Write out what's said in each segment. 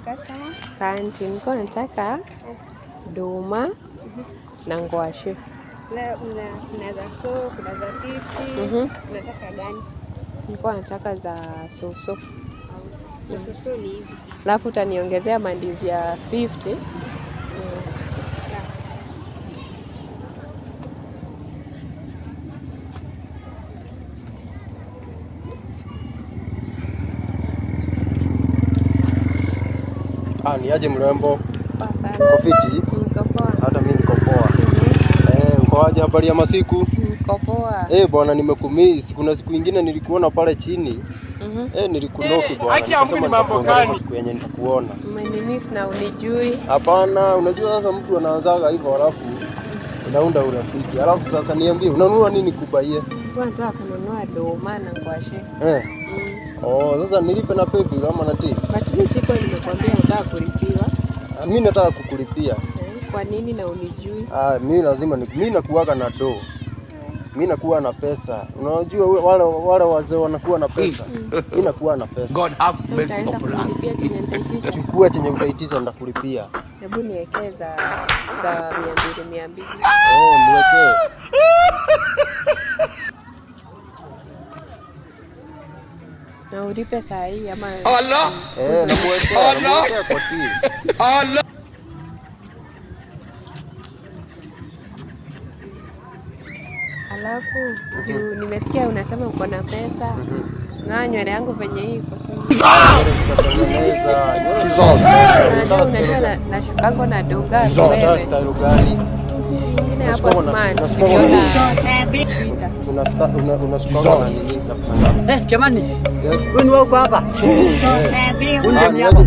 customer. Asante, nilikuwa nataka duma na ngwashe. Leo kuna za so, kuna za 50. Unataka gani? Nilikuwa nataka za soso. Za soso ni hizi. Alafu utaniongezea mandizi ya 50. Ni aje mrembo? Uko fiti? Niko poa. Hata mimi niko poa. Uko aje, habari ya masiku? Niko poa. Bwana nimekumiss. Kuna siku nyingine nilikuona pale chini. Nilikunoki bwana. Haki ya Mungu ni mambo gani? Siku yenye nilikuona. Umenimiss na unijui? Hapana, unajua sasa mtu anaanzaga hivyo alafu unaunda urafiki. Alafu sasa niambie, unanunua nini kubaie? Nilikuwa nataka kununua duma na ngwashe. Sasa nilipe na PayBill ama na till? But mimi siko nimekwambia nataka kulipiwa. Mimi nataka kukulipia. Kwa nini na unijui? Mimi lazima mimi nakuaga na do. Mimi nakuwa na pesa. Unajua wale wazee wanakuwa na pesa. Mimi nakuwa na pesa. God have mercy upon us. Chukua chenye utaitisha nitakulipia. Hebu niekeza za 200. Mwekee. Na ulipe saa hii ama Allah. Namwekea kwa till. Allah. alafu juu nimesikia unasema uko na pesa. Na nywele yangu venye hii iko sawa. Unajua na shukango na dunga wewe. Ingine hapo smart. Unasukanga nini? Jamani. Wewe ni wako hapa?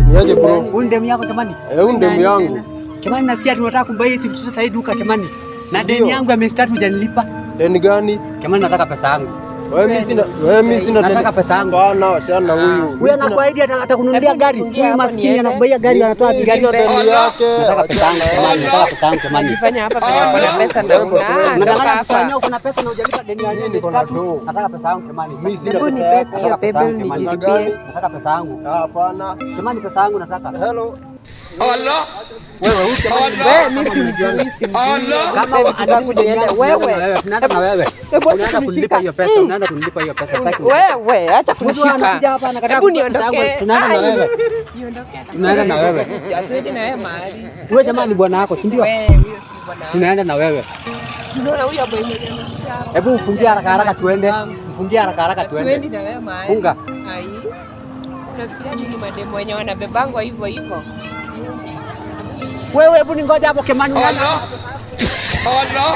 Niaje bro? Undemu yako jamani. Undemu yangu. Jamani nasikia tunataka kumbai hizi vitu sasa hii duka jamani. Na deni yangu ya miezi 3 hujanilipa. Deni gani? Jamani nataka pesa yangu. Wewe sina nataka pesa yangu. Bana achana huyu. Huyu anakuahidi atakununulia gari. Huyu maskini anakubaia gari anatoa gari yake. Nataka pesa yangu jamani. Nataka pesa yangu jamani. Unafanya hapa kuna pesa na unataka kufanya uko na pesa na hujalipa deni ya miezi 3. Nataka pesa yangu jamani. Mimi sina pesa yako. Hiyo PayBill nijilipie. Nataka pesa yangu. Hapana. Jamani pesa yangu nataka. Hello. Allah. Wewe mimi simjui. Kama unataka kunienda wewe tunaenda na wewe. Unaenda kunilipa hiyo pesa, unaenda kunilipa hiyo pesa. Wewe acha kunishika. Hebu niondoke. Tunaenda na wewe. Niondoke. Tunaenda na wewe. Tuende na wewe mahali. Wewe jamani bwana wako, si ndio? Wewe huyo si bwana. Tunaenda na wewe. Unaona huyo hapo yeye. Hebu ufungie haraka haraka tuende. Ufungie haraka haraka tuende. Tuende na wewe mahali. Funga. Ai. Unafikiria nini mademo wenye wanabebangwa hivyo hivyo? Wewe hebu ningoja hapo Kemani. Allah. Allah.